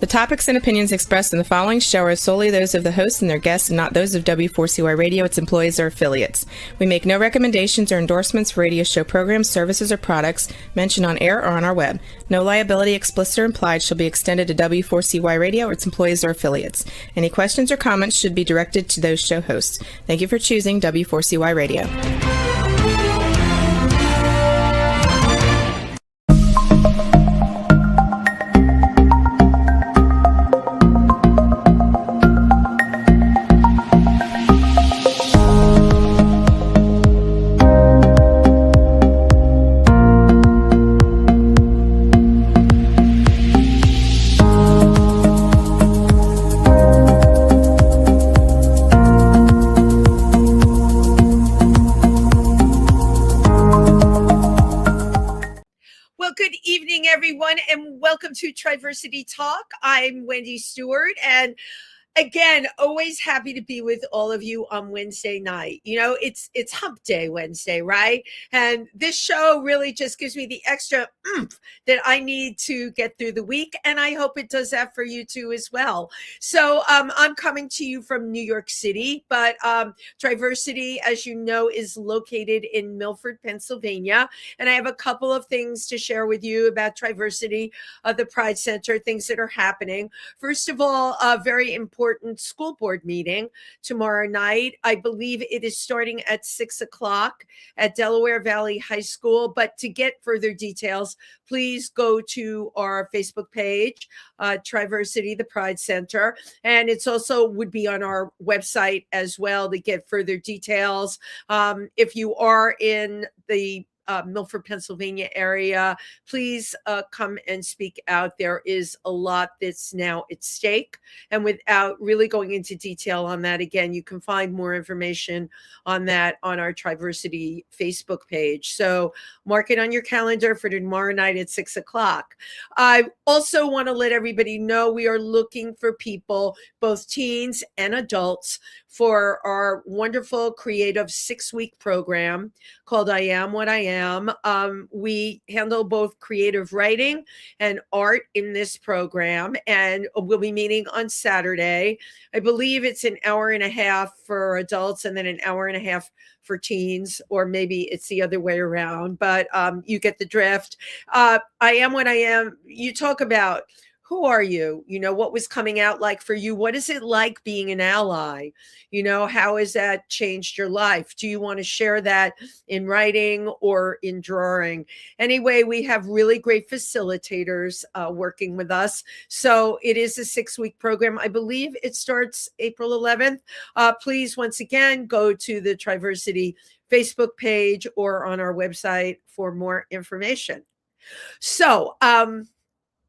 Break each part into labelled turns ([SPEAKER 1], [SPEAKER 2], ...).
[SPEAKER 1] The topics and opinions expressed in the following show are solely those of the hosts and their guests and not those of W4CY Radio, its employees, or affiliates. We make no recommendations or endorsements for radio show programs, services, or products mentioned on air or on our web. No liability, explicit or implied, shall be extended to W4CY Radio or its employees or affiliates. Any questions or comments should be directed to those show hosts. Thank you for choosing W4CY Radio.
[SPEAKER 2] Everyone, and welcome to Triversity Talk. I'm Wendy Stewart, and again, always happy to be with all of you on Wednesday night. You know, it's Hump Day Wednesday, right? And this show really just gives me the extra oomph that I need to get through the week, and I hope it does that for you too as well. So I'm coming to you from New York City, but Triversity, as you know, is located in Milford, Pennsylvania, and I have a couple of things to share with you about Triversity, the Pride Center, things that are happening. First of all, a very important school board meeting tomorrow night. I believe it is starting at 6:00 at Delaware Valley High School. But to get further details, please go to our Facebook page, Triversity, the Pride Center. And it's also would be on our website as well to get further details. If you are in the Milford, Pennsylvania area, please come and speak out. There is a lot that's now at stake. And without really going into detail on that, again, you can find more information on that on our Triversity Facebook page. So mark it on your calendar for tomorrow night at 6:00. I also want to let everybody know we are looking for people, both teens and adults, for our wonderful creative 6-week program called I Am What I Am. We handle both creative writing and art in this program, and we'll be meeting on Saturday. I believe it's an hour and a half for adults and then an hour and a half for teens, or maybe it's the other way around, but you get the drift. I Am What I Am. You talk about who are you? You know, what was coming out like for you? What is it like being an ally? You know, how has that changed your life? Do you want to share that in writing or in drawing? Anyway, we have really great facilitators working with us. So it is a 6-week program. I believe it starts April 11th. Please, once again, go to the Triversity Facebook page or on our website for more information. So,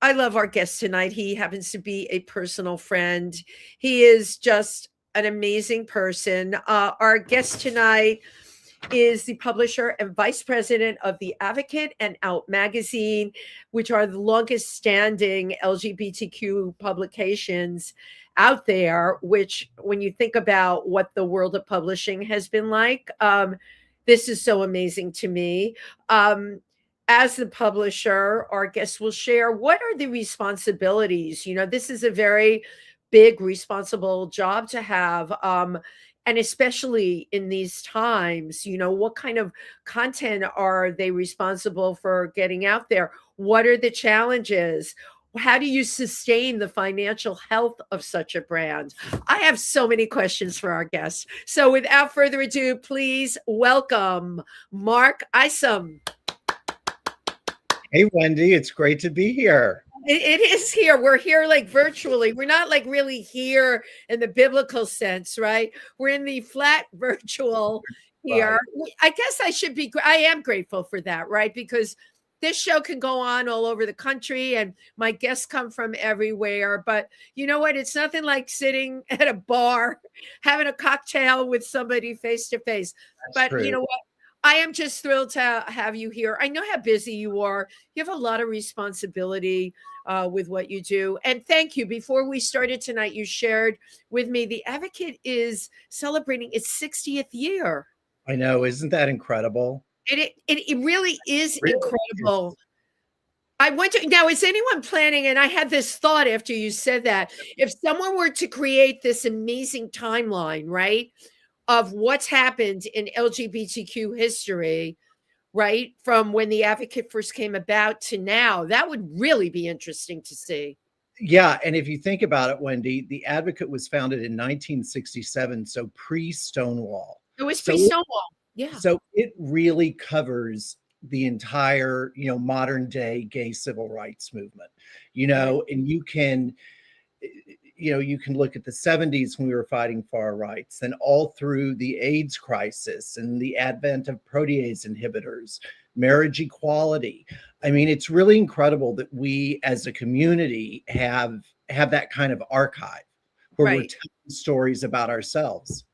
[SPEAKER 2] I love our guest tonight. He happens to be a personal friend. He is just an amazing person. Our guest tonight is the publisher and vice president of The Advocate and Out magazine, which are the longest standing LGBTQ publications out there, which when you think about what the world of publishing has been like, this is so amazing to me. As the publisher, our guests will share what are the responsibilities. You know, this is a very big, responsible job to have. And especially in these times, you know, what kind of content are they responsible for getting out there? What are the challenges? How do you sustain the financial health of such a brand? I have so many questions for our guests. So without further ado, please welcome Mark Isom.
[SPEAKER 3] Hey, Wendy, it's great to be here.
[SPEAKER 2] It is here. We're here like virtually. We're not like really here in the biblical sense, right? We're in the flat virtual here. Right. I guess I am grateful for that, right? Because this show can go on all over the country and my guests come from everywhere. But you know what? It's nothing like sitting at a bar, having a cocktail with somebody face to face. But true. You know what? I am just thrilled to have you here. I know how busy you are. You have a lot of responsibility with what you do. And thank you. Before we started tonight, you shared with me The Advocate is celebrating its 60th year.
[SPEAKER 3] I know. Isn't that incredible?
[SPEAKER 2] It really is incredible. I want to now, is anyone planning, and I had this thought after you said that, if someone were to create this amazing timeline, right, of what's happened in LGBTQ history, right, from when the advocate first came about to now, that would really be interesting to see.
[SPEAKER 3] Yeah, and if you think about it, Wendy, the Advocate was founded in 1967, so pre-Stonewall.
[SPEAKER 2] It was
[SPEAKER 3] So
[SPEAKER 2] pre-Stonewall. Yeah,
[SPEAKER 3] so it really covers the entire, modern day gay civil rights movement.
[SPEAKER 2] right,
[SPEAKER 3] And you can look at the 70s when we were fighting for our rights, and all through the AIDS crisis and the advent of protease inhibitors, marriage equality. I mean, it's really incredible that we as a community have that kind of archive where we're
[SPEAKER 2] right.
[SPEAKER 3] telling stories about ourselves.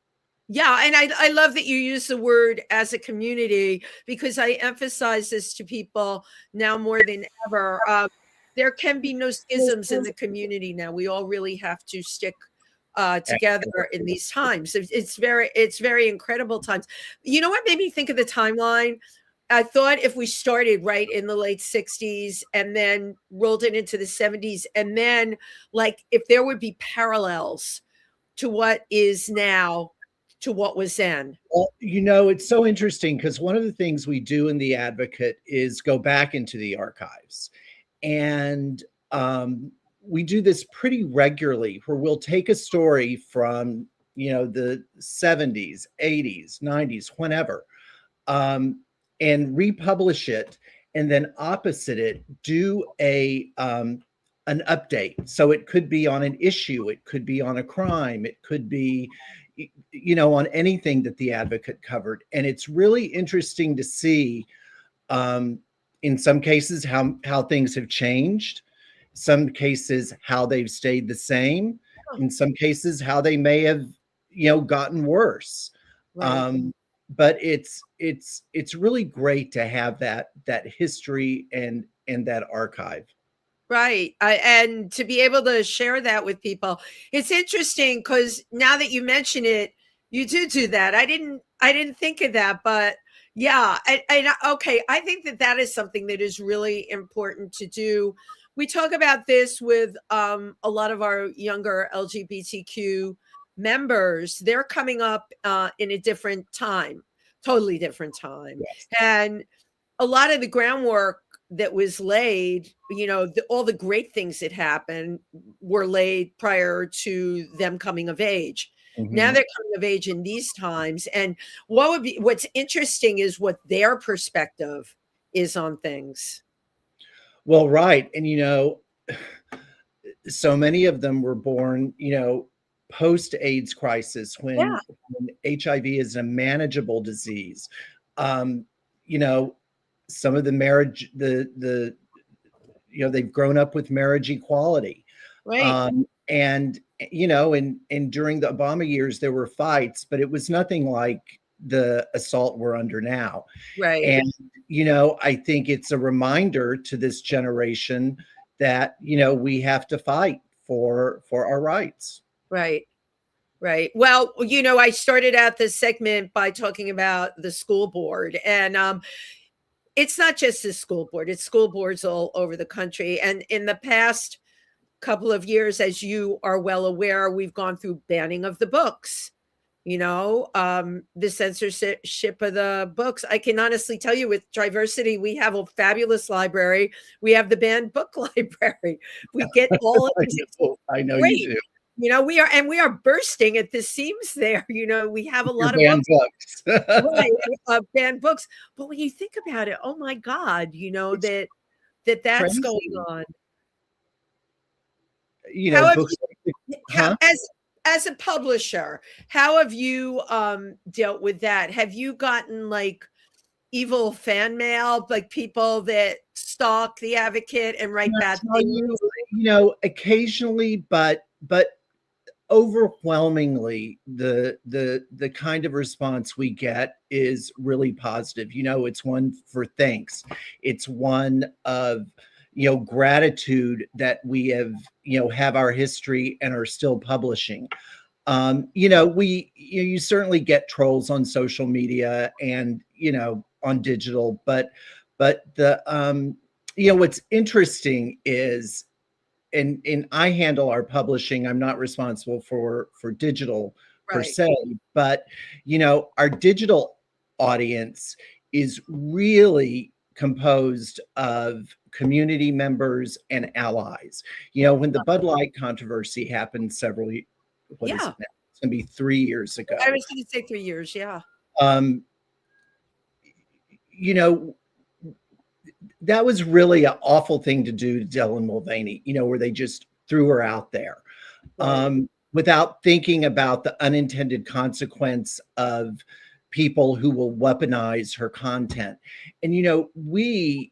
[SPEAKER 2] Yeah, and I love that you use the word as a community, because I emphasize this to people now more than ever. There can be no schisms in the community now. We all really have to stick together in these times. It's very incredible times. You know what made me think of the timeline? I thought if we started right in the late 60s and then rolled it into the 70s, and then like if there would be parallels to what is now to what was then.
[SPEAKER 3] Well, it's so interesting because one of the things we do in the Advocate is go back into the archives. And we do this pretty regularly where we'll take a story from, the 70s, 80s, 90s, whenever, and republish it. And then opposite it, do an update. So it could be on an issue, it could be on a crime, it could be, on anything that the Advocate covered. And it's really interesting to see, in some cases, how things have changed, some cases, how they've stayed the same, in some cases, how they may have, gotten worse.
[SPEAKER 2] Right.
[SPEAKER 3] But it's really great to have that history and that archive.
[SPEAKER 2] Right. And to be able to share that with people. It's interesting because now that you mention it, you do that. I didn't think of that, but yeah. Okay. I think that that is something that is really important to do. We talk about this with a lot of our younger LGBTQ members. They're coming up in a different time, totally different time.
[SPEAKER 3] Yes.
[SPEAKER 2] And a lot of the groundwork that was laid, all the great things that happened were laid prior to them coming of age. Now
[SPEAKER 3] Mhm.
[SPEAKER 2] they're coming of age in these times. And what's interesting is what their perspective is on things.
[SPEAKER 3] Well, right. And, so many of them were born, post AIDS crisis
[SPEAKER 2] Yeah.
[SPEAKER 3] when HIV is a manageable disease. Um, you know, some of the marriage, they've grown up with marriage equality.
[SPEAKER 2] Right.
[SPEAKER 3] And, and during the Obama years, there were fights, but it was nothing like the assault we're under now.
[SPEAKER 2] Right.
[SPEAKER 3] And, I think it's a reminder to this generation that, we have to fight for our rights.
[SPEAKER 2] Right. Right. Well, I started out this segment by talking about the school board, and it's not just the school board, it's school boards all over the country. And in the past couple of years, as you are well aware, we've gone through banning of the books, the censorship of the books. I can honestly tell you with Triversity, we have a fabulous library. We have the banned book library. We get all of these.
[SPEAKER 3] I know
[SPEAKER 2] Great.
[SPEAKER 3] you do.
[SPEAKER 2] We are bursting at the seams there. We have a lot of
[SPEAKER 3] Banned
[SPEAKER 2] books.
[SPEAKER 3] books.
[SPEAKER 2] Right, banned books. But when you think about it, oh my God, that's
[SPEAKER 3] Crazy.
[SPEAKER 2] going on. How have
[SPEAKER 3] Books. Huh?
[SPEAKER 2] as a publisher, how have you dealt with that? Have you gotten like evil fan mail, like people that stalk the Advocate and write bad things?
[SPEAKER 3] Occasionally, but overwhelmingly the kind of response we get is really positive. It's one for thanks. It's one of gratitude that we have our history and are still publishing. You certainly get trolls on social media and on digital, but what's interesting is, and I handle our publishing. I'm not responsible for digital per
[SPEAKER 2] Right.
[SPEAKER 3] se, but our digital audience is really composed of community members and allies. When the Bud Light controversy happened what is
[SPEAKER 2] Yeah.
[SPEAKER 3] it now? It's going to be 3 years ago.
[SPEAKER 2] I was going to say 3 years. Yeah.
[SPEAKER 3] Um, you know, that was really an awful thing to do to Dylan Mulvaney, where they just threw her out there
[SPEAKER 2] Right.
[SPEAKER 3] without thinking about the unintended consequence of people who will weaponize her content. And we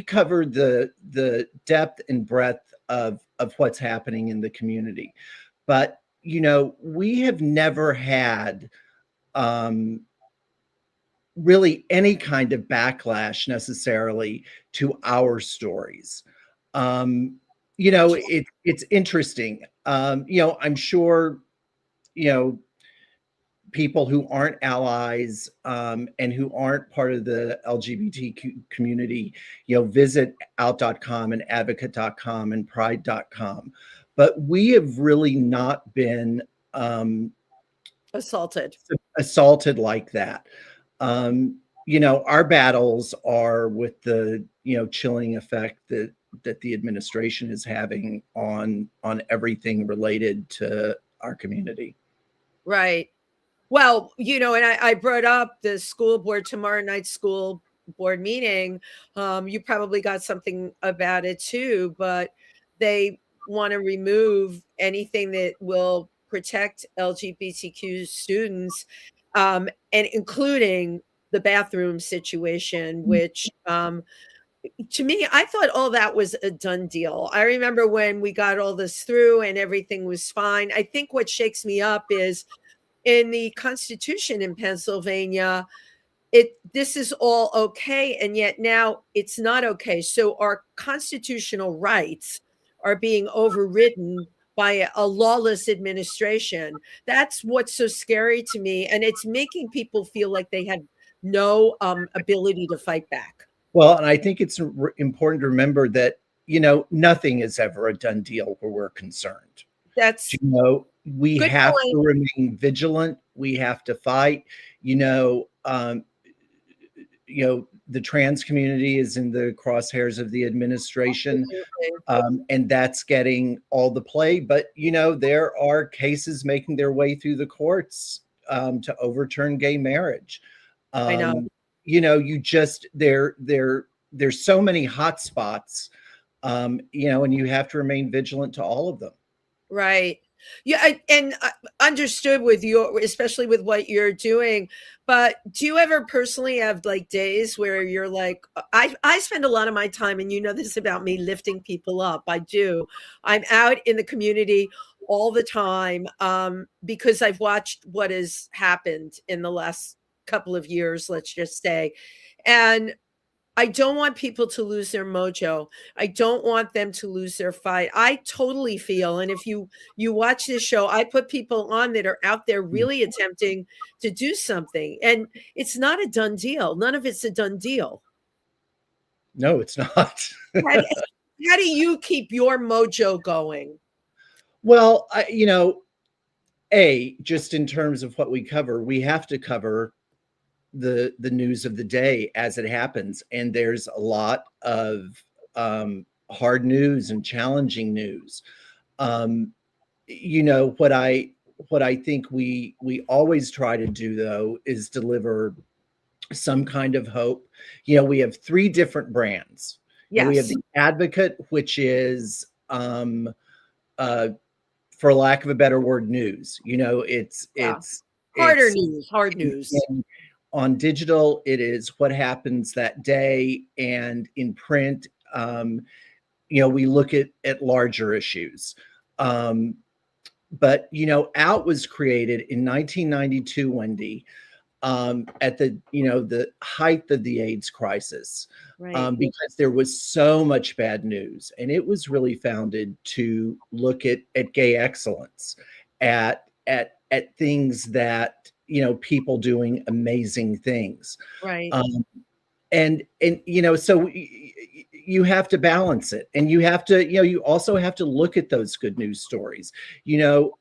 [SPEAKER 3] covered the depth and breadth of what's happening in the community, but we have never had really any kind of backlash necessarily to our stories. It's interesting. I'm sure, people who aren't allies and who aren't part of the LGBTQ community, visit out.com and advocate.com and pride.com. But we have really not been assaulted like that. Our battles are with the chilling effect that the administration is having on everything related to our community.
[SPEAKER 2] Right. Well, and I brought up the school board, tomorrow night's school board meeting. You probably got something about it too, but they want to remove anything that will protect LGBTQ students, and including the bathroom situation, which to me, I thought all that was a done deal. I remember when we got all this through and everything was fine. I think what shakes me up is in the Constitution in Pennsylvania, this is all okay, and yet now it's not okay. So our constitutional rights are being overridden by a lawless administration. That's what's so scary to me, and it's making people feel like they have no ability to fight back.
[SPEAKER 3] Well, and I think it's important to remember that nothing is ever a done deal where we're concerned.
[SPEAKER 2] That's
[SPEAKER 3] we
[SPEAKER 2] good
[SPEAKER 3] have
[SPEAKER 2] point.
[SPEAKER 3] to remain vigilant. We have to fight. The trans community is in the crosshairs of the administration, and that's getting all the play. But there are cases making their way through the courts to overturn gay marriage.
[SPEAKER 2] I know.
[SPEAKER 3] There's so many hot spots, and you have to remain vigilant to all of them.
[SPEAKER 2] Right. Yeah, and understood with especially with what you're doing. But do you ever personally have like days where you're like, I spend a lot of my time, and this about me, lifting people up. I do. I'm out in the community all the time because I've watched what has happened in the last couple of years, let's just say. And I don't want people to lose their mojo. I don't want them to lose their fight. I totally feel, and if you watch this show, I put people on that are out there really attempting to do something, and it's not a done deal. None of it's a done deal.
[SPEAKER 3] No, it's not.
[SPEAKER 2] How do you keep your mojo going?
[SPEAKER 3] Well, just in terms of what we cover, we have to cover the news of the day as it happens, and there's a lot of hard news and challenging news. What I think we always try to do, though, is deliver some kind of hope. We have 3 different brands.
[SPEAKER 2] Yes.
[SPEAKER 3] We have the Advocate, which is for lack of a better word, news. It's
[SPEAKER 2] harder news, hard news.
[SPEAKER 3] On digital, it is what happens that day, and in print, we look at larger issues. But Out was created in 1992, Wendy, at the height of the AIDS crisis,
[SPEAKER 2] right.
[SPEAKER 3] Because there was so much bad news, and it was really founded to look at gay excellence, at things that people doing amazing things,
[SPEAKER 2] right.
[SPEAKER 3] and so you have to balance it, and you have to, you also have to look at those good news stories. You know,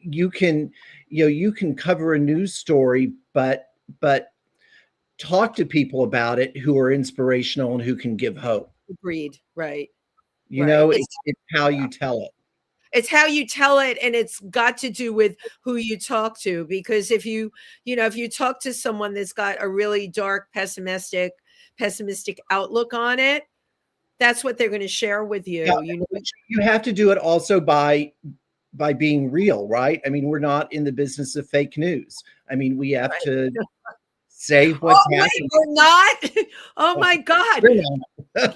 [SPEAKER 3] you can, you can cover a news story, but talk to people about it who are inspirational and who can give hope.
[SPEAKER 2] Agreed. Right.
[SPEAKER 3] You
[SPEAKER 2] Right.
[SPEAKER 3] know, it's how you tell it.
[SPEAKER 2] It's how you tell it, and it's got to do with who you talk to. Because if if you talk to someone that's got a really dark, pessimistic outlook on it, that's what they're going to share with
[SPEAKER 3] Yeah,
[SPEAKER 2] you.
[SPEAKER 3] you have to do it also by being real, right? I mean, we're not in the business of fake news. I mean, we have
[SPEAKER 2] Right.
[SPEAKER 3] to say what's
[SPEAKER 2] Oh wait,
[SPEAKER 3] happening.
[SPEAKER 2] we're not. Oh my God.
[SPEAKER 3] We're not.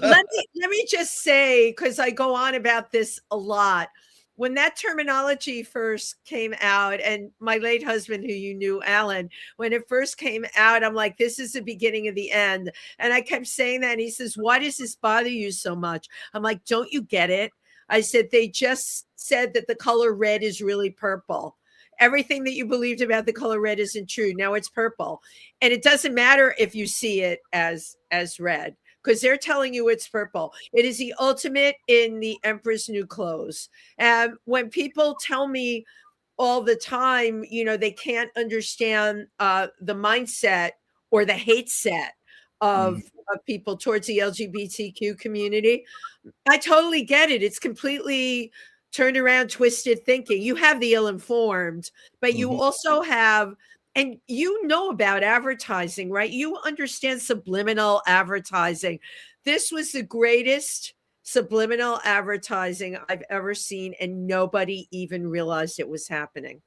[SPEAKER 2] Let me just say, because I go on about this a lot. When that terminology first came out, and my late husband, who you knew, Alan, when it first came out, I'm like, this is the beginning of the end. And I kept saying that. And he says, why does this bother you so much? I'm like, don't you get it? I said, they just said that the color red is really purple. Everything that you believed about the color red isn't true. Now it's purple. And it doesn't matter if you see it as red, because they're telling you it's purple. It is the ultimate in the Emperor's New Clothes. And when people tell me all the time, they can't understand the mindset or the hate set of,
[SPEAKER 3] Mhm.
[SPEAKER 2] of people towards the LGBTQ community, I totally get it. It's completely turned around, twisted thinking. You have the ill-informed, but you
[SPEAKER 3] Mhm.
[SPEAKER 2] also have, and you know about advertising, right? You understand subliminal advertising. This was the greatest subliminal advertising I've ever seen, and nobody even realized it was happening.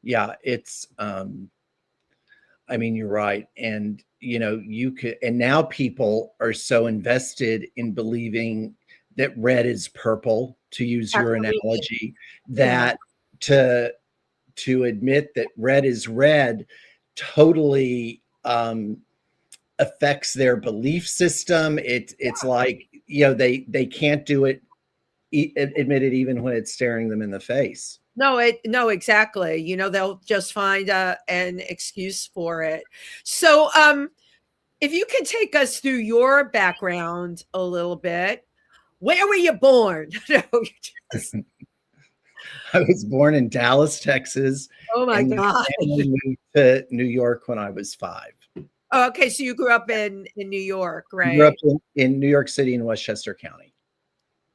[SPEAKER 3] Yeah, it's I mean, you're right. And you could, and now people are so invested in believing that red is purple, to use your
[SPEAKER 2] Absolutely.
[SPEAKER 3] analogy,
[SPEAKER 2] Yeah.
[SPEAKER 3] that to admit that red is red totally affects their belief system. It's like, they can't do it, admit it, even when it's staring them in the face.
[SPEAKER 2] No, exactly. They'll just find an excuse for it. So, if you can take us through your background a little bit, where were you born? No, you just,
[SPEAKER 3] I was born in Dallas, Texas,
[SPEAKER 2] oh my
[SPEAKER 3] and my
[SPEAKER 2] God.
[SPEAKER 3] family moved to New York when I was 5.
[SPEAKER 2] Oh, okay, so you grew up in New York,
[SPEAKER 3] I grew up
[SPEAKER 2] right?
[SPEAKER 3] in New York City in Westchester County.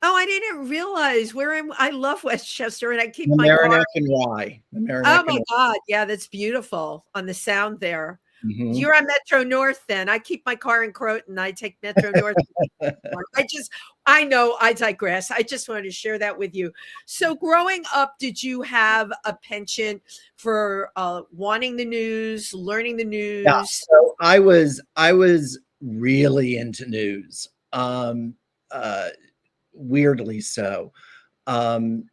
[SPEAKER 2] Oh, I didn't realize I love Westchester, and I keep my car.
[SPEAKER 3] Mamaroneck and Rye.
[SPEAKER 2] Oh
[SPEAKER 3] Mamaroneck
[SPEAKER 2] my
[SPEAKER 3] and
[SPEAKER 2] God. Yeah, that's beautiful on the sound there.
[SPEAKER 3] Mhm.
[SPEAKER 2] You're on Metro North then. I keep my car in Croton. I take Metro North. I know I digress. I just wanted to share that with you. So growing up, did you have a penchant for wanting the news, learning the
[SPEAKER 3] Yeah,
[SPEAKER 2] news?
[SPEAKER 3] so I was really into news, uh, weirdly so, um,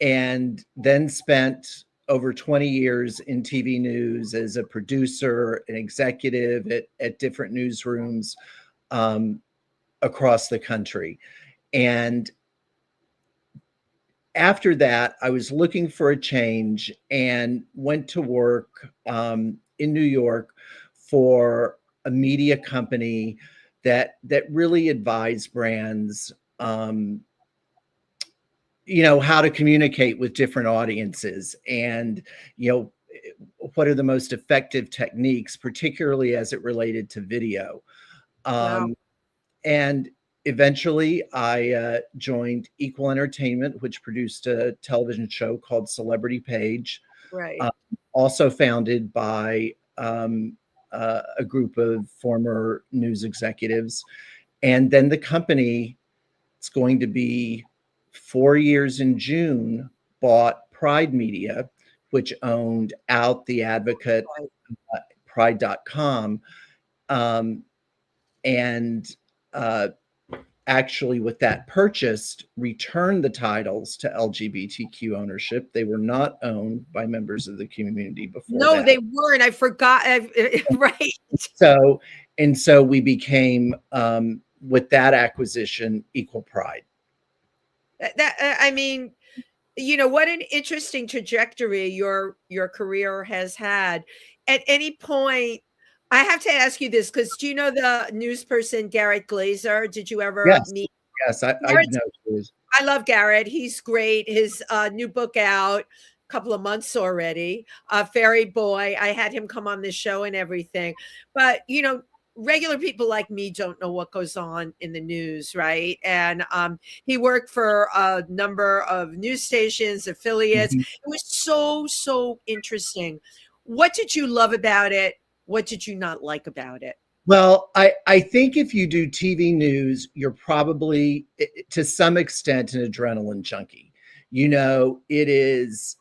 [SPEAKER 3] and then spent over 20 years in TV news as a producer, an executive at different newsrooms, um, across the country. And after that, I was looking for a change and went to work in New York for a media company that really advised brands, how to communicate with different audiences, and what are the most effective techniques, particularly as it related to video.
[SPEAKER 2] Wow.
[SPEAKER 3] Um, and eventually, I joined Equal Entertainment, which produced a television show called Celebrity Page,
[SPEAKER 2] Right.
[SPEAKER 3] uh, also founded by a group of former news executives. And then the company, it's going to be 4 years in June, bought Pride Media, which owned Out, The Advocate,
[SPEAKER 2] Right.
[SPEAKER 3] Pride.com. Um, and uh, actually, with that purchase, returned the titles to LGBTQ ownership. They were not owned by members of the community before
[SPEAKER 2] No,
[SPEAKER 3] that.
[SPEAKER 2] they weren't. I forgot. Right.
[SPEAKER 3] So, and so we became, with that acquisition, Equal Pride.
[SPEAKER 2] I mean, what an interesting trajectory your career has had. At any point, I have to ask you this because do you know the news person Garrett Glazer? Did you ever
[SPEAKER 3] Yes,
[SPEAKER 2] meet?
[SPEAKER 3] yes, I
[SPEAKER 2] Garrett's
[SPEAKER 3] know who it is.
[SPEAKER 2] I love Garrett. He's great. His new book out a couple of months already. Fairy Boy. I had him come on the show and everything. But regular people like me don't know what goes on in the news, right? And he worked for a number of news stations, affiliates.
[SPEAKER 3] Mhm.
[SPEAKER 2] It was so interesting. What did you love about it? What did you not like about it?
[SPEAKER 3] Well, I think if you do TV news, you're probably to some extent an adrenaline junkie. It is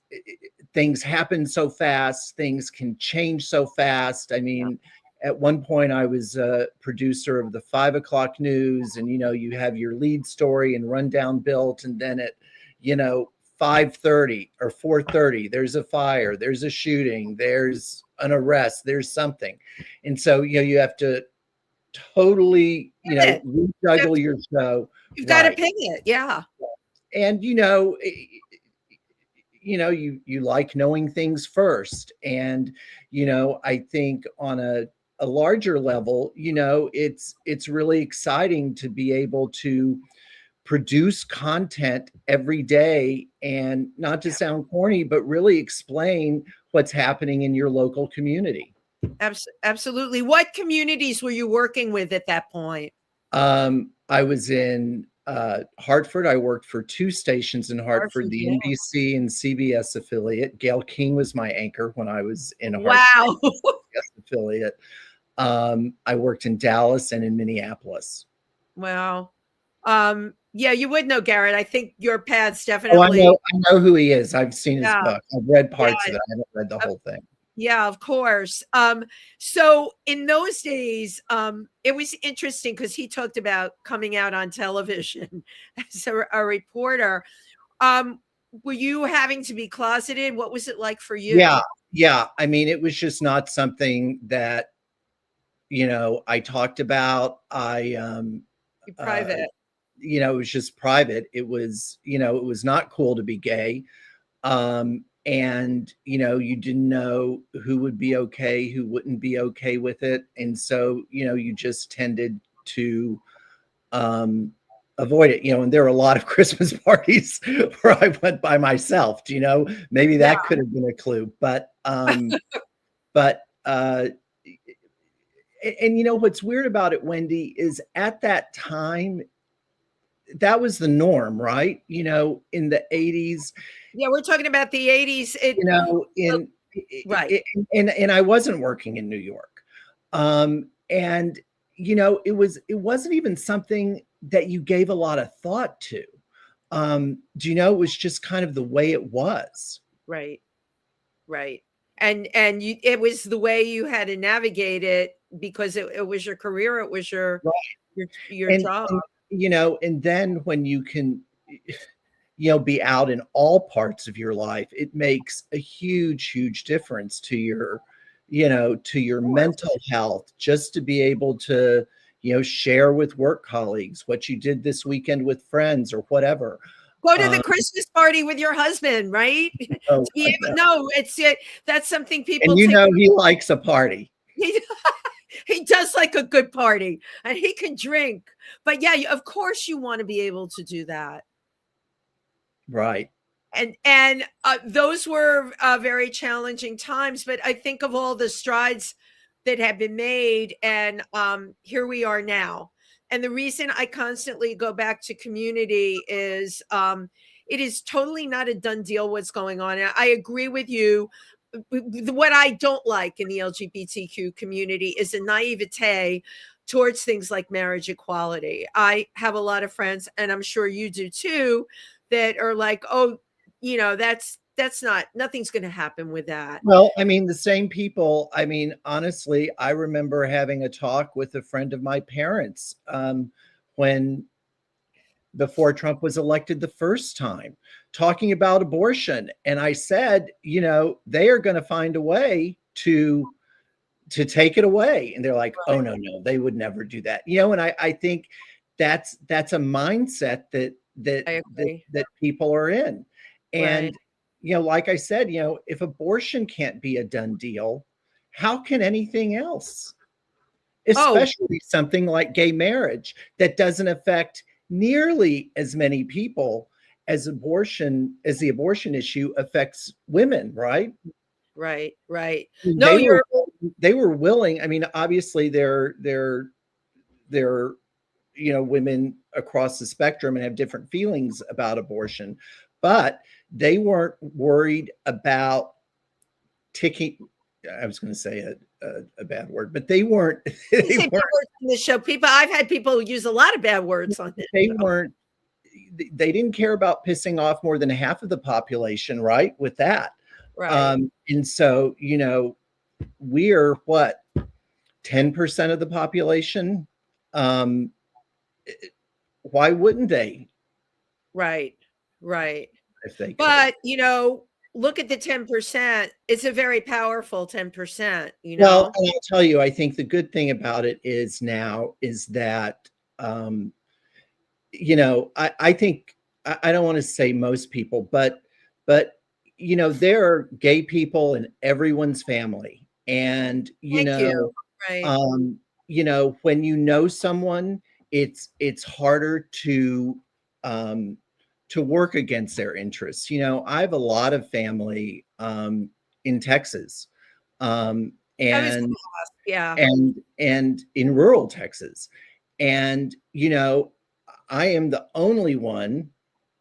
[SPEAKER 3] things happen so fast, things can change so fast. I
[SPEAKER 2] Yeah.
[SPEAKER 3] mean, at one point I was a producer of the 5 o'clock news, and you have your lead story and rundown built, and then at you know 5:30 or 4:30, there's a fire, there's a shooting, there's an arrest, there's something. And so, you have to totally,
[SPEAKER 2] Pivot. You have
[SPEAKER 3] rejuggle
[SPEAKER 2] to-
[SPEAKER 3] your show.
[SPEAKER 2] You've got to
[SPEAKER 3] Right.
[SPEAKER 2] pivot. Yeah.
[SPEAKER 3] And, you like knowing things first. And, I think on a larger level, it's really exciting to be able to produce content every day and not to sound corny, but really explain what's happening in your local community.
[SPEAKER 2] Absolutely. What communities were you working with at that point?
[SPEAKER 3] I was in Hartford. I worked for two stations in Hartford,
[SPEAKER 2] Hartford,
[SPEAKER 3] the
[SPEAKER 2] yeah.
[SPEAKER 3] NBC and CBS affiliate. Gail King was my anchor when I was in a
[SPEAKER 2] Wow.
[SPEAKER 3] Hartford CBS affiliate. I worked in Dallas and in Minneapolis.
[SPEAKER 2] Wow. Yeah, you would know Garrett. I think your paths
[SPEAKER 3] Oh,
[SPEAKER 2] definitely.
[SPEAKER 3] I know who he is. I've seen his
[SPEAKER 2] Yeah.
[SPEAKER 3] book. I've read
[SPEAKER 2] Yeah.
[SPEAKER 3] parts of it. I haven't read the whole thing.
[SPEAKER 2] Yeah, of course. So in those days, it was interesting because he talked about coming out on television as a reporter. Were you having to be closeted? What was it like for you?
[SPEAKER 3] Yeah, yeah. I mean, it was just not something that, I talked about.
[SPEAKER 2] You
[SPEAKER 3] Uh,
[SPEAKER 2] private.
[SPEAKER 3] it was just private. It was not cool to be gay. And you didn't know who would be okay, who wouldn't be okay with it. And so, you just tended to avoid it, and there were a lot of Christmas parties where I went by myself. Maybe
[SPEAKER 2] Yeah.
[SPEAKER 3] that could have been a clue, but and what's weird about it, Wendy, is at that time that was the norm, right? In the 80s,
[SPEAKER 2] Yeah, we're talking about the 80s.
[SPEAKER 3] in
[SPEAKER 2] Right.
[SPEAKER 3] and I wasn't working in New York. And it wasn't even something that you gave a lot of thought to. It was just kind of the way it was.
[SPEAKER 2] Right. Right. And it was the way you had to navigate it because it was your career, it was your
[SPEAKER 3] Right.
[SPEAKER 2] your
[SPEAKER 3] And,
[SPEAKER 2] job.
[SPEAKER 3] and then when you can be out in all parts of your life, it makes a huge difference to your mental health, just to be able to share with work colleagues what you did this weekend with friends or whatever.
[SPEAKER 2] Go to the Christmas party with your husband, right?
[SPEAKER 3] Oh,
[SPEAKER 2] No, that's something people
[SPEAKER 3] and he likes a party.
[SPEAKER 2] He does like a good party and he can drink. But yeah, of course you want to be able to do that.
[SPEAKER 3] Right.
[SPEAKER 2] And those were very challenging times, but I think of all the strides that have been made, and here we are now. And the reason I constantly go back to community is it is totally not a done deal what's going on. And I agree with you. What I don't like in the LGBTQ community is a naivete towards things like marriage equality. I have a lot of friends, and I'm sure you do too, that are like, oh, that's nothing's going to happen with that.
[SPEAKER 3] Well, I mean, the same people. I mean, honestly, I remember having a talk with a friend of my parents when before Trump was elected the first time, talking about abortion. And I said, they are going to find a way to take it away. And they're like, oh, no, they would never do that. And I think that's a mindset that people are in. And, like I said, if abortion can't be a done deal, how can anything else?
[SPEAKER 2] Oh,
[SPEAKER 3] especially something like gay marriage that doesn't affect nearly as many people as the abortion issue affects women, right?
[SPEAKER 2] right, right. No,
[SPEAKER 3] They were
[SPEAKER 2] you're
[SPEAKER 3] they were willing. I mean, obviously they're women across the spectrum and have different feelings about abortion, but they weren't worried about ticking. I was going to say a bad word, but they weren't.
[SPEAKER 2] you
[SPEAKER 3] They
[SPEAKER 2] say bad
[SPEAKER 3] weren't.
[SPEAKER 2] words on the show. I've had people use a lot of bad words on this
[SPEAKER 3] They
[SPEAKER 2] show.
[SPEAKER 3] weren't. They didn't care about pissing off more than half of the population, right? With that,
[SPEAKER 2] Right.
[SPEAKER 3] and so we're what 10% of the population. Um, why wouldn't they
[SPEAKER 2] Right. Right.
[SPEAKER 3] if they could?
[SPEAKER 2] But, look at the 10%. It's a very powerful 10%, you
[SPEAKER 3] Well,
[SPEAKER 2] know?
[SPEAKER 3] and I'll tell you, I think the good thing about it is that, um, I think I don't want to say most people, but there are gay people in everyone's family, and
[SPEAKER 2] Thank you. Right.
[SPEAKER 3] when someone, it's harder um, to work against their interests. I have a lot of family in Texas, um,
[SPEAKER 2] I was
[SPEAKER 3] and
[SPEAKER 2] gonna ask, yeah.
[SPEAKER 3] and in rural Texas, and I am the only one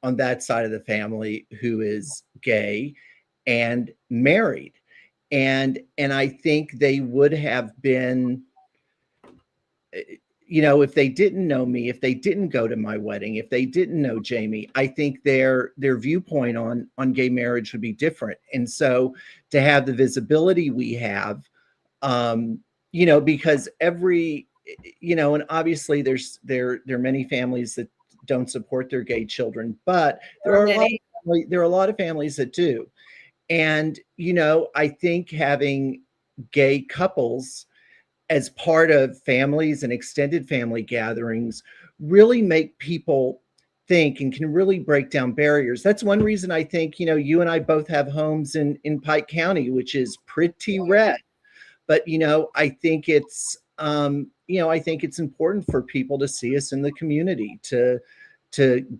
[SPEAKER 3] on that side of the family who is gay and married, and I think they would have been, if they didn't know me, if they didn't go to my wedding, if they didn't know Jamie, I think their viewpoint on gay marriage would be different. And so to have the visibility we have, because and obviously there are many families that don't support their gay children, but
[SPEAKER 2] There are many.
[SPEAKER 3] there are a lot of families that do. And I think having gay couples as part of families and extended family gatherings really make people think and can really break down barriers. That's one reason I think, you and I both have homes in Pike County, which is pretty red. But I think it's important for people to see us in the community, to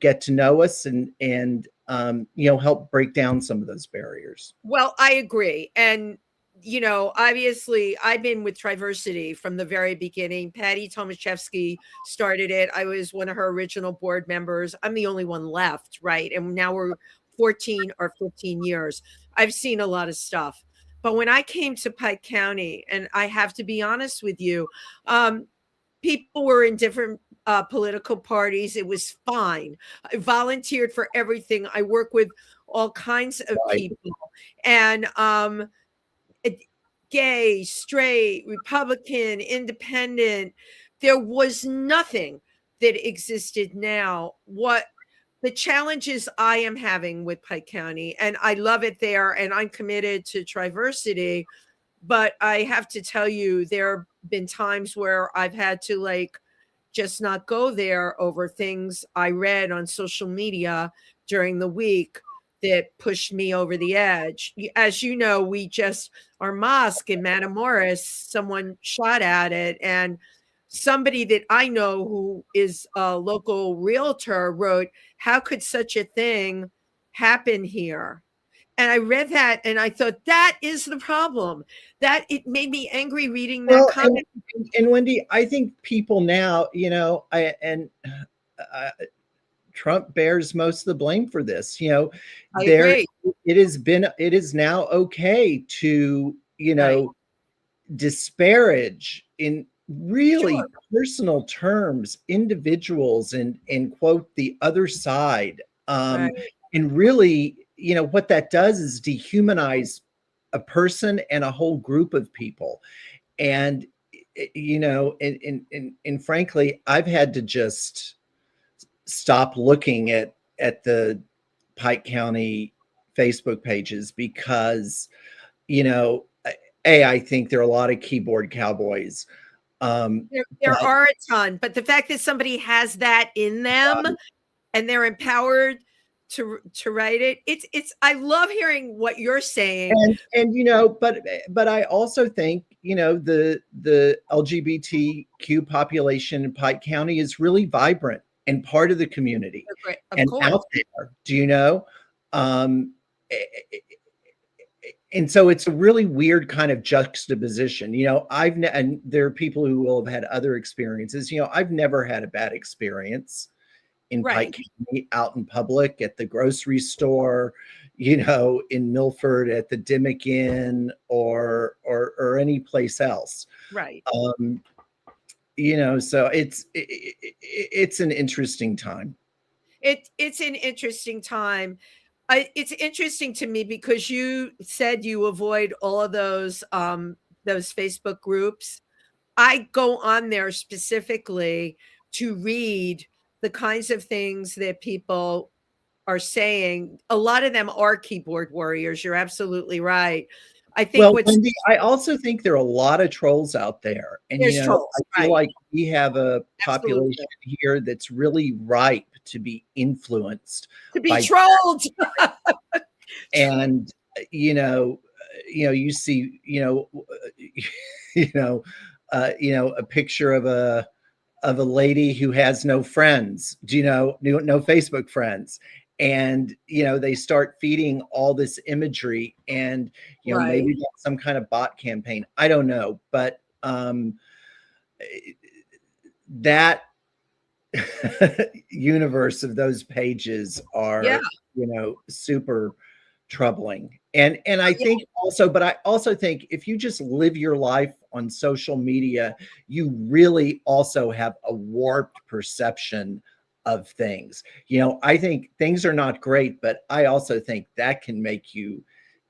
[SPEAKER 3] get to know us, and help break down some of those barriers.
[SPEAKER 2] Well, I agree. And, obviously, I've been with Triversity from the very beginning. Patty Tomaszewski started it. I was one of her original board members. I'm the only one left, right? And now we're 14 or 15 years. I've seen a lot of stuff. But when I came to Pike County, and I have to be honest with you, people were in different political parties. It was fine. I volunteered for everything. I work with all kinds of
[SPEAKER 3] Right.
[SPEAKER 2] people, and gay, straight, Republican, independent. There was nothing that existed now. What the challenges I am having with Pike County, and I love it there, and I'm committed to Triversity, but I have to tell you, there have been times where I've had to just not go there over things I read on social media during the week that pushed me over the edge. As you know, our mosque in Matamoros, someone shot at it, and somebody that I know who is a local realtor wrote, "How could such a thing happen here?" And I read that and I thought, that is the problem. That it made me angry reading that
[SPEAKER 3] Well,
[SPEAKER 2] comment.
[SPEAKER 3] and Wendy, I think people now, uh, Trump bears most of the blame for this.
[SPEAKER 2] I
[SPEAKER 3] There
[SPEAKER 2] agree.
[SPEAKER 3] it is now okay to,
[SPEAKER 2] Right.
[SPEAKER 3] disparage in really
[SPEAKER 2] Sure.
[SPEAKER 3] personal terms individuals, and quote the other side.
[SPEAKER 2] Right.
[SPEAKER 3] And really, what that does is dehumanize a person and a whole group of people. And and frankly, I've had to just stop looking at the Pike County Facebook pages, because I think there are a lot of keyboard cowboys.
[SPEAKER 2] There
[SPEAKER 3] But
[SPEAKER 2] are a ton, but the fact that somebody has that in them and they're empowered to write it. It's I love hearing what you're saying.
[SPEAKER 3] And but I also think, the LGBTQ population in Pike County is really vibrant and part of the community
[SPEAKER 2] Of
[SPEAKER 3] and
[SPEAKER 2] course.
[SPEAKER 3] out there. Um, and so it's a really weird kind of juxtaposition. And there are people who will have had other experiences. I've never had a bad experience in
[SPEAKER 2] Right.
[SPEAKER 3] Pike County, out in public, at the grocery store, in Milford, at the Dimmock Inn, or any place else.
[SPEAKER 2] Right.
[SPEAKER 3] So it's an interesting time.
[SPEAKER 2] It's an interesting time. It's interesting to me because you said you avoid all of those Facebook groups. I go on there specifically to read the kinds of things that people are saying. A lot of them are keyboard warriors. You're absolutely right. I think
[SPEAKER 3] Well,
[SPEAKER 2] what's
[SPEAKER 3] Wendy, I also think there are a lot of trolls out there. And,
[SPEAKER 2] there's trolls,
[SPEAKER 3] I feel
[SPEAKER 2] right?
[SPEAKER 3] like we have a
[SPEAKER 2] Absolutely.
[SPEAKER 3] population here that's really ripe to be influenced
[SPEAKER 2] To be
[SPEAKER 3] by,
[SPEAKER 2] trolled.
[SPEAKER 3] and, you see, a picture of a lady who has no friends, no Facebook friends. And, they start feeding all this imagery, and,
[SPEAKER 2] Right.
[SPEAKER 3] maybe that's some kind of bot campaign. I don't know. But that universe of those pages are,
[SPEAKER 2] Yeah.
[SPEAKER 3] super troubling. And I think also, but I also think if you just live your life on social media, you really also have a warped perception of things. I think things are not great, but I also think that can make you,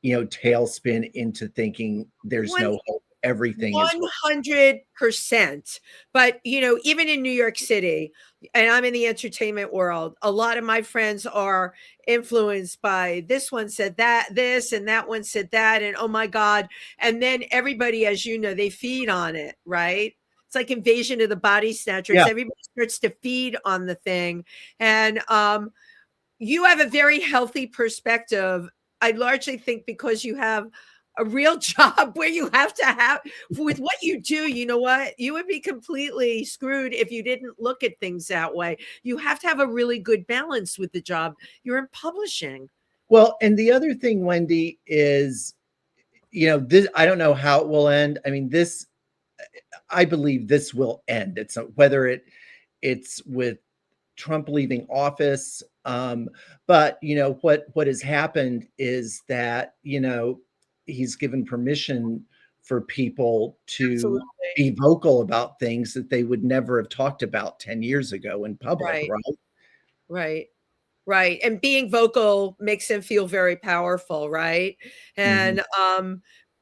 [SPEAKER 3] tailspin into thinking there's no hope. Everything is
[SPEAKER 2] 100%. But, even in New York City, and I'm in the entertainment world, a lot of my friends are influenced by this one said this, and that one said that, and oh my God. And then everybody, as you know, they feed on it, right? It's like Invasion of the Body Snatchers.
[SPEAKER 3] Yeah.
[SPEAKER 2] Everybody starts to feed on the thing. And you have a very healthy perspective. I largely think because you have a real job where you have to have with what you do, you know what? You would be completely screwed if you didn't look at things that way. You have to have a really good balance with the job. You're in publishing.
[SPEAKER 3] Well, and the other thing, Wendy, is, this, I don't know how it will end. I mean, I believe this will end. It's whether it's with Trump leaving office. But what has happened is that, he's given permission for people to
[SPEAKER 2] Absolutely.
[SPEAKER 3] be vocal about things that they would never have talked about 10 years ago in public,
[SPEAKER 2] Right.
[SPEAKER 3] right?
[SPEAKER 2] Right. Right. And being vocal makes them feel very powerful, right? And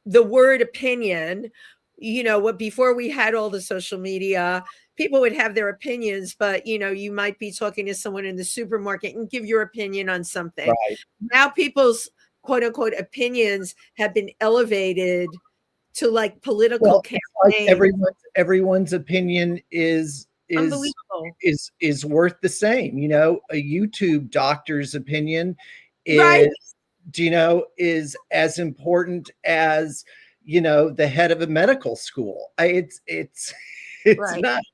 [SPEAKER 2] the word opinion, what before we had all the social media, people would have their opinions, but you might be talking to someone in the supermarket and give your opinion on something.
[SPEAKER 3] Right.
[SPEAKER 2] Now people's quote unquote opinions have been elevated to like political campaigns.
[SPEAKER 3] Like everyone's opinion is
[SPEAKER 2] Unbelievable.
[SPEAKER 3] is worth the same. A YouTube doctor's opinion is,
[SPEAKER 2] Right.
[SPEAKER 3] is as important as, the head of a medical school. It's
[SPEAKER 2] Right.
[SPEAKER 3] nuts.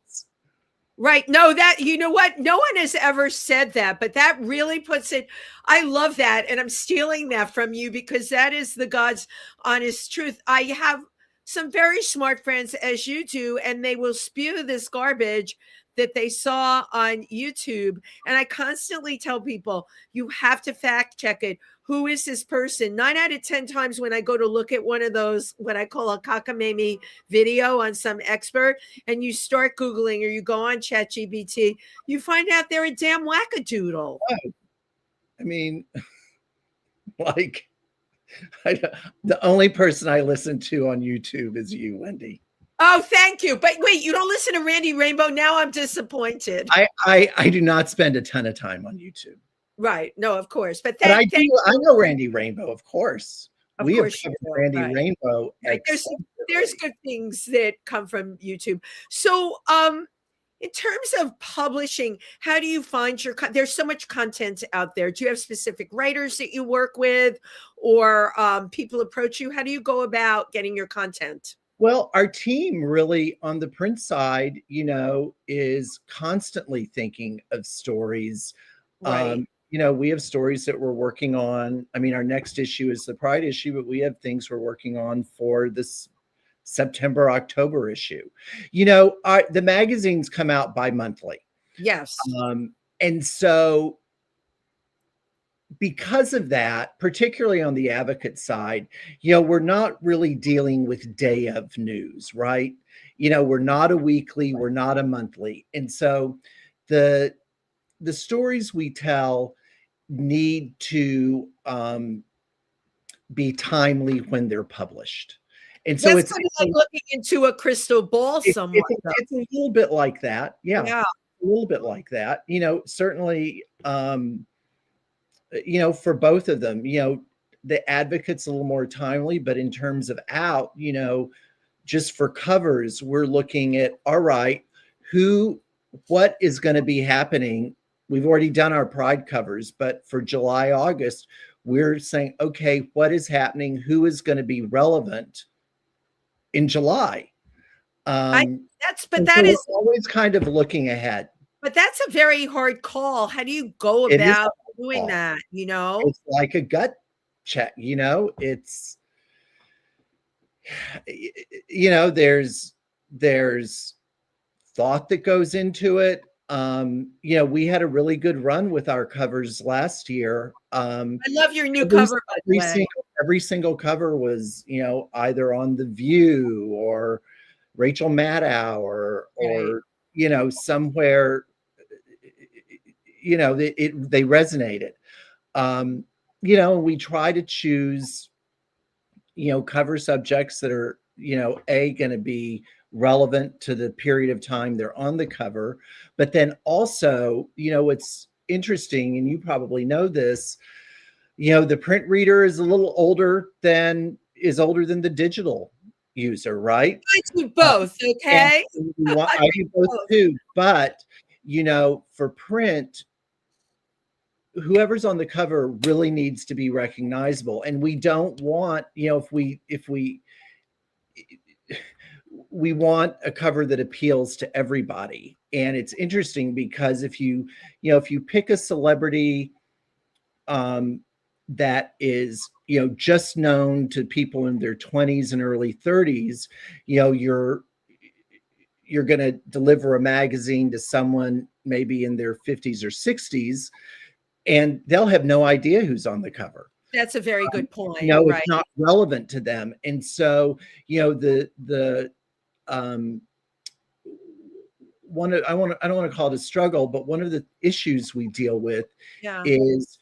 [SPEAKER 2] Right. No, that, you know what? No one has ever said that, but that really puts it. I love that. And I'm stealing that from you because that is the God's honest truth. I have some very smart friends, as you do, and they will spew this garbage that they saw on YouTube. And I constantly tell people, you have to fact check it. Who is this person? 9 out of 10 times when I go to look at one of those, what I call a cockamamie video on some expert, and you start Googling or you go on ChatGPT, you find out they're a damn wackadoodle.
[SPEAKER 3] I mean, like, the only person I listen to on YouTube is you, Wendy.
[SPEAKER 2] Oh, thank you. But wait, you don't listen to Randy Rainbow? Now I'm disappointed.
[SPEAKER 3] I do not spend a ton of time on YouTube.
[SPEAKER 2] Right. No, of course. But
[SPEAKER 3] I know Randy Rainbow, of course. We have covered Randy
[SPEAKER 2] right.
[SPEAKER 3] Rainbow.
[SPEAKER 2] Right. There's good things that come from YouTube. So in terms of publishing, how do you find your there's so much content out there. Do you have specific writers that you work with, or people approach you? How do you go about getting your content?
[SPEAKER 3] Well, our team really on the print side, is constantly thinking of stories.
[SPEAKER 2] Right.
[SPEAKER 3] We have stories that we're working on. I mean, our next issue is the Pride issue, but we have things we're working on for this September, October issue. The magazines come out bi-monthly.
[SPEAKER 2] Yes.
[SPEAKER 3] And so because of that, particularly on the advocate side, we're not really dealing with day of news, right? We're not a weekly, we're not a monthly. And so the stories we tell need to be timely when they're published. And so
[SPEAKER 2] That's kind of like looking into a crystal ball somewhat.
[SPEAKER 3] It's a little bit like that. Yeah.
[SPEAKER 2] Yeah.
[SPEAKER 3] A little bit like that. Certainly for both of them, the advocate's a little more timely, but in terms of out, just for covers, we're looking at, all right, what is going to be happening? We've already done our Pride covers, but for July, August, we're saying, okay, what is happening? Who is going to be relevant in July?
[SPEAKER 2] That is
[SPEAKER 3] always kind of looking ahead.
[SPEAKER 2] But that's a very hard call. How do you go about doing that?
[SPEAKER 3] It's like a gut check. It's there's thought that goes into it. We had a really good run with our covers last year.
[SPEAKER 2] I love your new cover, by the way.
[SPEAKER 3] Every single cover was, either on The View or Rachel Maddow or somewhere, they resonated. We try to choose, cover subjects that are, going to be relevant to the period of time they're on the cover. But then also, it's interesting, and you probably know this, the print reader is a little older than the digital user, right?
[SPEAKER 2] I do both, okay?
[SPEAKER 3] I do both too. But, for print, whoever's on the cover really needs to be recognizable. And we don't want, if we want a cover that appeals to everybody. And it's interesting because if you pick a celebrity that is, just known to people in their 20s and early 30s, you're going to deliver a magazine to someone maybe in their 50s or 60s, and they'll have no idea who's on the cover.
[SPEAKER 2] That's a very good point.
[SPEAKER 3] Right? It's not relevant to them. And so, I don't want to call it a struggle, but one of the issues we deal with is,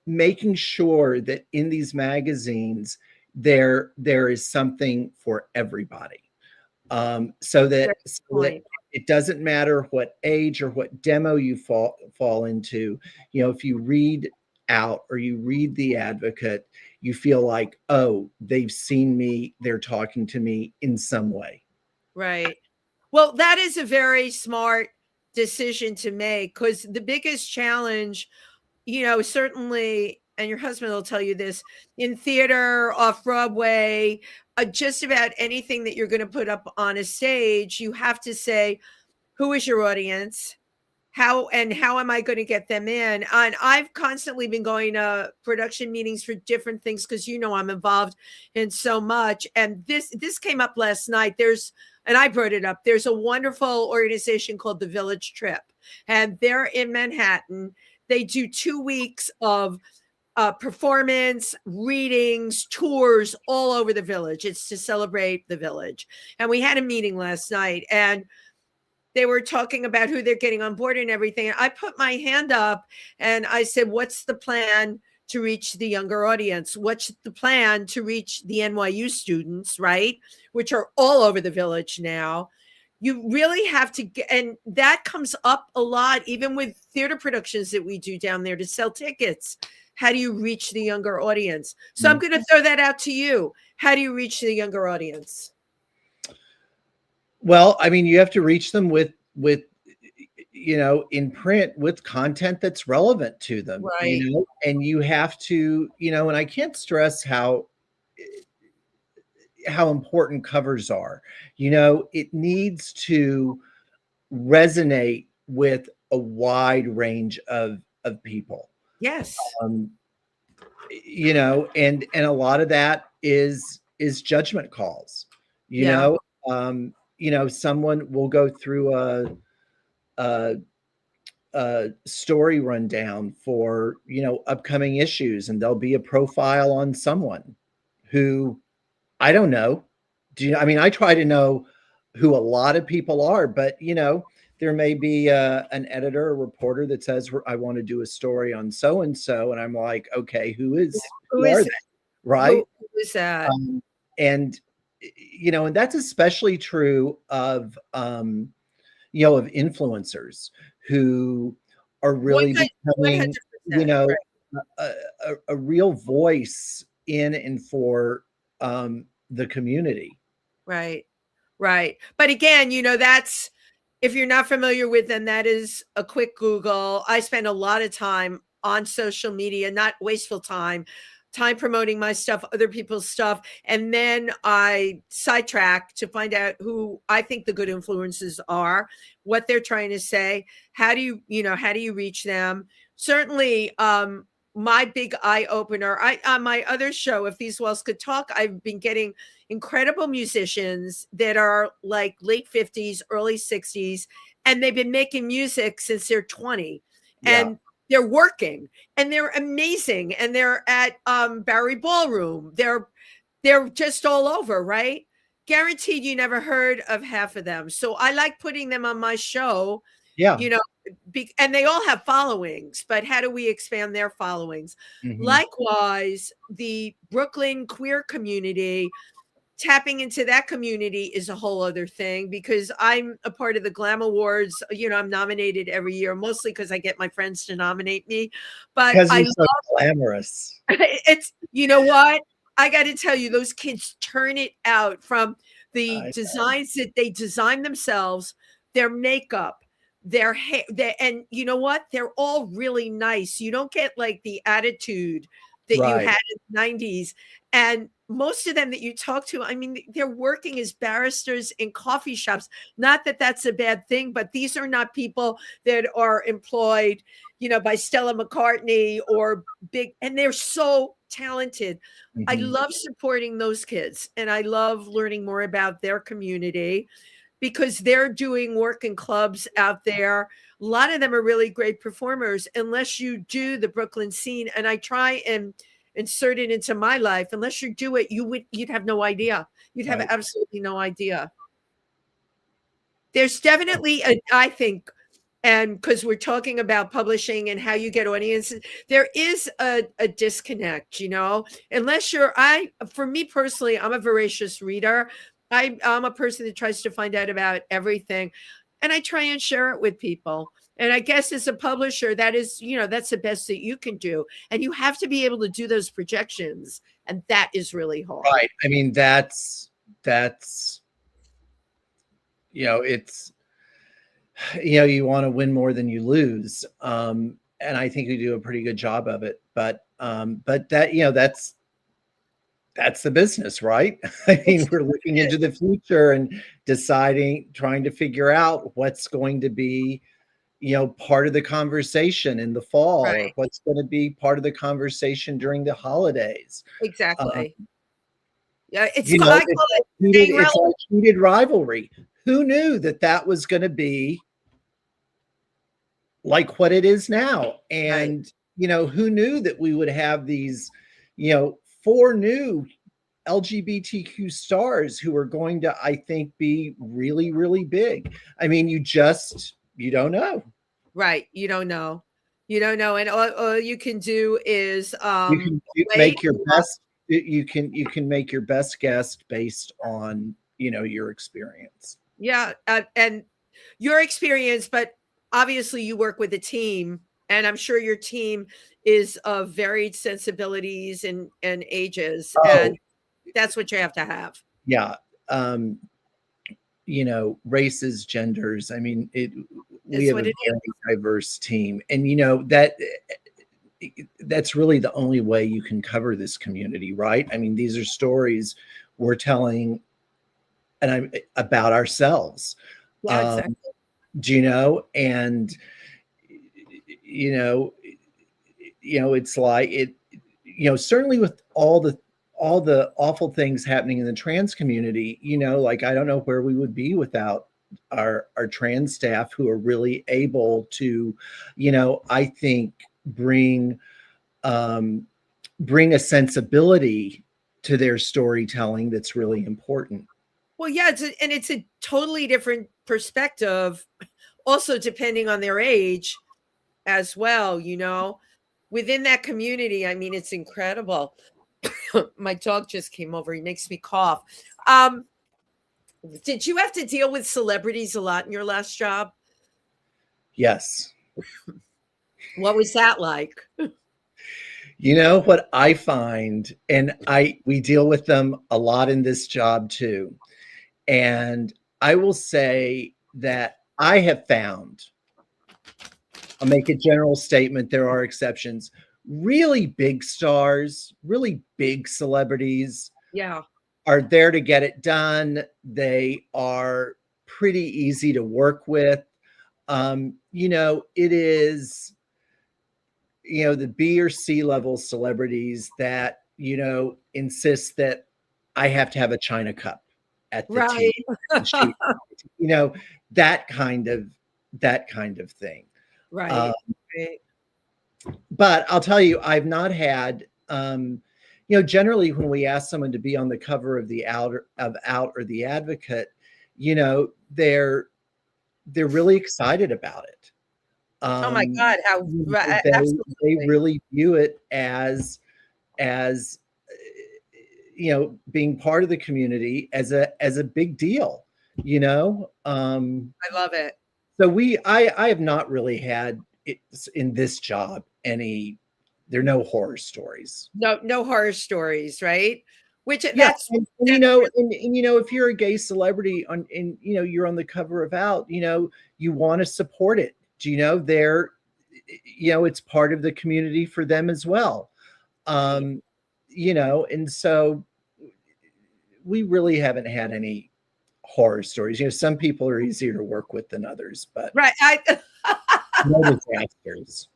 [SPEAKER 3] making sure that in these magazines, there is something for everybody. So that it doesn't matter what age or what demo you fall into. If you read out or you read The Advocate, you feel like, oh, they've seen me, they're talking to me in some way.
[SPEAKER 2] Right. Well, that is a very smart decision to make, because the biggest challenge, certainly, and your husband will tell you this, in theater, off Broadway, just about anything that you're going to put up on a stage, you have to say, who is your audience? How am I going to get them in? And I've constantly been going to production meetings for different things, because I'm involved in so much. And this came up last night. And I brought it up. There's a wonderful organization called the Village Trip, and they're in Manhattan. They do 2 weeks of performance, readings, tours all over the village. It's to celebrate the village. And we had a meeting last night, and they were talking about who they're getting on board and everything. And I put my hand up and I said, what's the plan to reach the younger audience? What's the plan to reach the NYU students, right? Which are all over the village now. You really have to get, and that comes up a lot, even with theater productions that we do down there, to sell tickets. How do you reach the younger audience? So I'm going to throw that out to you. How do you reach the younger audience?
[SPEAKER 3] Well, I mean, you have to reach them with with in print with content that's relevant to them,
[SPEAKER 2] Right.
[SPEAKER 3] and you have to, and I can't stress how important covers are. It needs to resonate with a wide range of people.
[SPEAKER 2] Yes.
[SPEAKER 3] um and a lot of that is judgment calls. you
[SPEAKER 2] Yeah.
[SPEAKER 3] know Someone will go through a story rundown for upcoming issues, and there'll be a profile on someone who I don't know. I mean, I try to know who a lot of people are, but there may be an editor or reporter that says, I want to do a story on so and so, and I'm like, okay,
[SPEAKER 2] Who
[SPEAKER 3] who are
[SPEAKER 2] is
[SPEAKER 3] they,
[SPEAKER 2] who
[SPEAKER 3] right?
[SPEAKER 2] is that?
[SPEAKER 3] And and that's especially true of of influencers who are really becoming
[SPEAKER 2] 100%. Right.
[SPEAKER 3] a, a real voice in and for the community.
[SPEAKER 2] Right. Right. But again, that's if you're not familiar with them, that is a quick Google. I spend a lot of time on social media, not wasteful time promoting my stuff, other people's stuff. And then I sidetrack to find out who I think the good influences are, what they're trying to say. How do you reach them? Certainly, my big eye opener, on my other show, If These Walls Could Talk, I've been getting incredible musicians that are like late 50s, early 60s, and they've been making music since they're 20.
[SPEAKER 3] Yeah.
[SPEAKER 2] And they're working and they're amazing. And they're at Barry Ballroom. They're just all over, right? Guaranteed you never heard of half of them. So I like putting them on my show,
[SPEAKER 3] Yeah.
[SPEAKER 2] you know, and they all have followings, but how do we expand their followings?
[SPEAKER 3] Mhm.
[SPEAKER 2] Likewise, the Brooklyn queer community, tapping into that community is a whole other thing because I'm a part of the Glam Awards. I'm nominated every year, mostly because I get my friends to nominate me. But
[SPEAKER 3] Because
[SPEAKER 2] I
[SPEAKER 3] you're so
[SPEAKER 2] love
[SPEAKER 3] glamorous.
[SPEAKER 2] it's, you know what? I got to tell you, those kids turn it out from the
[SPEAKER 3] I
[SPEAKER 2] designs that they design themselves, their makeup, their hair, and you know what? They're all really nice. You don't get like the attitude that you
[SPEAKER 3] Right.
[SPEAKER 2] had in the 90s. And most of them that you talk to, I mean, they're working as barristers in coffee shops. Not that that's a bad thing, but these are not people that are employed, by Stella McCartney or big, and they're so talented. I
[SPEAKER 3] Mhm.
[SPEAKER 2] love supporting those kids and I love learning more about their community because they're doing work in clubs out there. A lot of them are really great performers unless you do the Brooklyn scene. And I try and insert it into my life. Unless you do it, you'd have no idea. You'd have
[SPEAKER 3] Right.
[SPEAKER 2] absolutely no idea. There's definitely I think, and because we're talking about publishing and how you get audiences, there is a disconnect, unless for me personally, I'm a voracious reader. I'm a person that tries to find out about everything, and I try and share it with people. And I guess as a publisher, that is, that's the best that you can do. And you have to be able to do those projections. And that is really hard.
[SPEAKER 3] Right. I mean, that's it's you want to win more than you lose. And I think we do a pretty good job of it. But that, that's the business, right? I mean, we're looking into the future and trying to figure out what's going to be, part of the conversation in the fall, or
[SPEAKER 2] Right.
[SPEAKER 3] what's going to be part of the conversation during the holidays. Um,
[SPEAKER 2] Exactly. Yeah. I
[SPEAKER 3] it's
[SPEAKER 2] call
[SPEAKER 3] like
[SPEAKER 2] it staying
[SPEAKER 3] it's
[SPEAKER 2] relevant.
[SPEAKER 3] like heated rivalry. Who knew that was going to be like what it is now?
[SPEAKER 2] Right.
[SPEAKER 3] And, who knew that we would have these, four new LGBTQ stars who are going to, I think, be really, really big. I mean, you don't know.
[SPEAKER 2] Right. You don't know. You don't know. And all you can do is
[SPEAKER 3] You can
[SPEAKER 2] wait.
[SPEAKER 3] make your best. You can make your best guess based on your experience.
[SPEAKER 2] Yeah. And your experience, but obviously you work with a team. And I'm sure your team is of varied sensibilities and ages.
[SPEAKER 3] Oh,
[SPEAKER 2] And that's what you have to have.
[SPEAKER 3] yeah. Um, races, genders. I mean, we
[SPEAKER 2] That's
[SPEAKER 3] have
[SPEAKER 2] what
[SPEAKER 3] a
[SPEAKER 2] it is.
[SPEAKER 3] very diverse team, and that's really the only way you can cover this community, right? I mean, these are stories we're telling about ourselves.
[SPEAKER 2] Yeah, exactly.
[SPEAKER 3] And it's like it, certainly with all the awful things happening in the trans community, like I don't know where we would be without our trans staff who are really able to, I think bring a sensibility to their storytelling that's really important.
[SPEAKER 2] Well, yeah, it's a totally different perspective, also depending on their age as well, within that community. I mean, it's incredible. My dog just came over. He makes me cough. Did you have to deal with celebrities a lot in your last job?
[SPEAKER 3] Yes.
[SPEAKER 2] What was that like?
[SPEAKER 3] What I find, and we deal with them a lot in this job too. And I will say that I have found, I'll make a general statement, there are exceptions, really big stars, really big celebrities
[SPEAKER 2] Yeah.
[SPEAKER 3] are there to get it done. They are pretty easy to work with. It is, the B or C level celebrities that, insist that I have to have a China cup at the
[SPEAKER 2] Right.
[SPEAKER 3] tea. That kind of thing.
[SPEAKER 2] Right. Right.
[SPEAKER 3] But I'll tell you, I've not had, generally when we ask someone to be on the cover of Out or the Advocate, they're really excited about it.
[SPEAKER 2] Oh my God! How
[SPEAKER 3] they
[SPEAKER 2] absolutely.
[SPEAKER 3] really view it as being part of the community as a big deal.
[SPEAKER 2] I love it.
[SPEAKER 3] So I have not really had it in this job there are no horror stories.
[SPEAKER 2] No horror stories, right? Which
[SPEAKER 3] Yeah,
[SPEAKER 2] that's
[SPEAKER 3] and if you're a gay celebrity you're on the cover of Out, you want to support it. It's part of the community for them as well. And so we really haven't had any horror stories. Some people are easier to work with than others, but
[SPEAKER 2] right.
[SPEAKER 3] no disasters.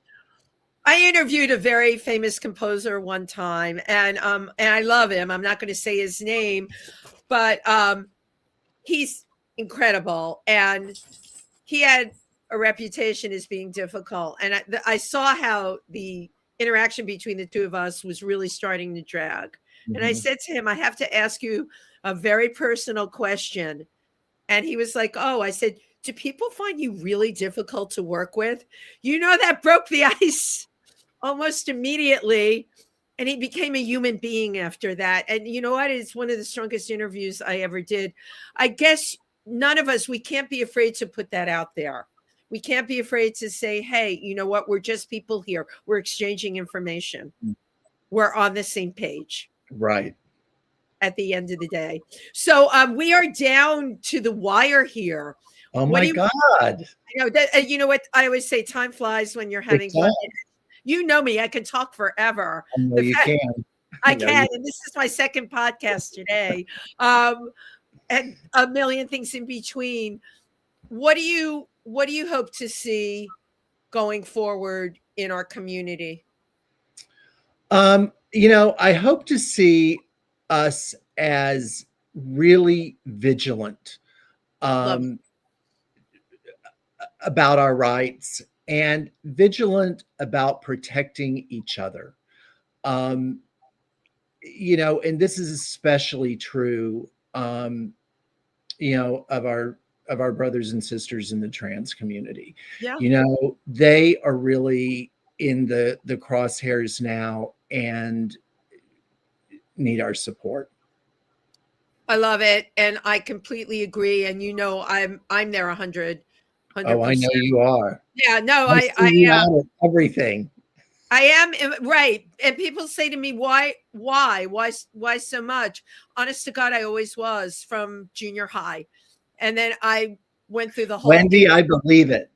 [SPEAKER 2] I interviewed a very famous composer one time, and I love him. I'm not going to say his name, but he's incredible, and he had a reputation as being difficult. And I saw how the interaction between the two of us was really starting to drag. And I said to him, I have to ask you a very personal question. And he was like, oh, I said, do people find you really difficult to work with? That broke the ice almost immediately. And he became a human being after that. And you know what? It's one of the strongest interviews I ever did. I guess none of us, we can't be afraid to put that out there. We can't be afraid to say, hey, you know what? We're just people here. We're exchanging information. We're on the same page.
[SPEAKER 3] Right.
[SPEAKER 2] At the end of the day. So we are down to the wire here.
[SPEAKER 3] Oh my God.
[SPEAKER 2] You know what? I always say time flies when you're having fun. You know me, I can talk forever.
[SPEAKER 3] I know you can.
[SPEAKER 2] I can. And this is my second podcast today. And a million things in between. What do you hope to see going forward in our community?
[SPEAKER 3] I hope to see us as really vigilant about our rights and vigilant about protecting each other. And this is especially true, of our brothers and sisters in the trans community.
[SPEAKER 2] Yeah.
[SPEAKER 3] They are really in the crosshairs now and need our support.
[SPEAKER 2] I love it, and I completely agree. And I'm there 100%.
[SPEAKER 3] Oh, I know you are.
[SPEAKER 2] Yeah, no,
[SPEAKER 3] I am everything.
[SPEAKER 2] I am right. And people say to me, why so much? Honest to God, I always was from junior high. And then I went through the whole
[SPEAKER 3] Wendy, I believe it.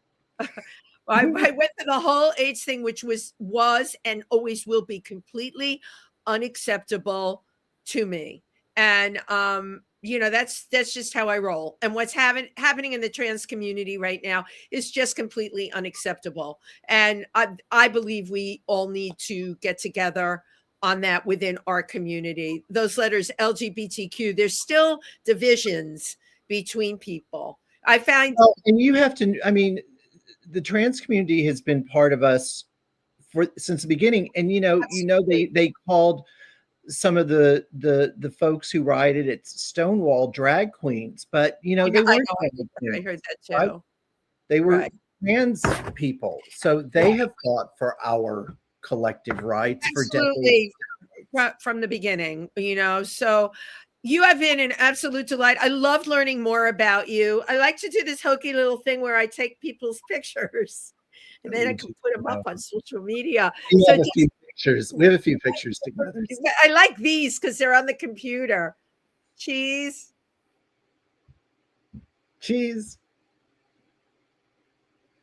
[SPEAKER 2] I went through the whole AIDS thing, which was and always will be completely unacceptable to me. And that's just how I roll. And what's happening in the trans community right now is just completely unacceptable. And I believe we all need to get together on that within our community. Those letters LGBTQ, there's still divisions between people. I find,
[SPEAKER 3] well, and you have to, I mean, the trans community has been part of us since the beginning. And they called some of the folks who rioted at Stonewall drag queens, but they weren't.
[SPEAKER 2] I heard that too.
[SPEAKER 3] Right? They were trans people, so they have fought for our collective rights for decades.
[SPEAKER 2] From the beginning. So you have been an absolute delight. I loved learning more about you. I like to do this hokey little thing where I take people's pictures and then I can put them up on social media.
[SPEAKER 3] We have a few pictures together.
[SPEAKER 2] I like these because they're on the computer. Cheese.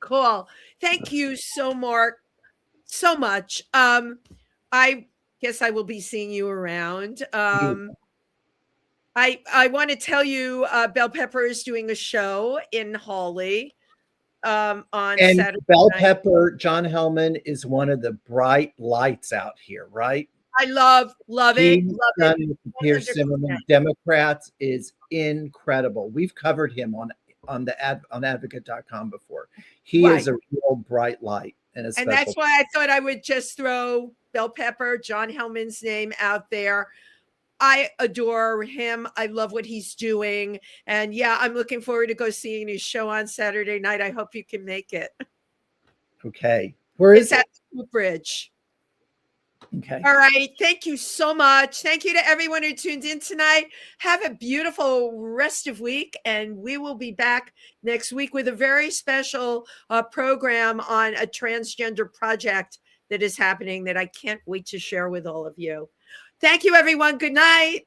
[SPEAKER 2] Cool. Thank you so much. I guess I will be seeing you around. I want to tell you, Bell Pepper is doing a show in Hawley on Saturday.
[SPEAKER 3] Bell Pepper, John Hellman is one of the bright lights out here, right?
[SPEAKER 2] I love it. Love it.
[SPEAKER 3] Pierce Zimmerman, Democrats, is incredible. We've covered him on advocate.com before. He is a real bright light. And
[SPEAKER 2] that's why I thought I would just throw Bell Pepper, John Hellman's name out there. I adore him. I love what he's doing. And yeah, I'm looking forward to go seeing his show on Saturday night. I hope you can make it.
[SPEAKER 3] Okay. Where is it?
[SPEAKER 2] At the Bridge.
[SPEAKER 3] Okay.
[SPEAKER 2] All right. Thank you so much. Thank you to everyone who tuned in tonight. Have a beautiful rest of week. And we will be back next week with a very special program on a transgender project that is happening that I can't wait to share with all of you. Thank you, everyone. Good night.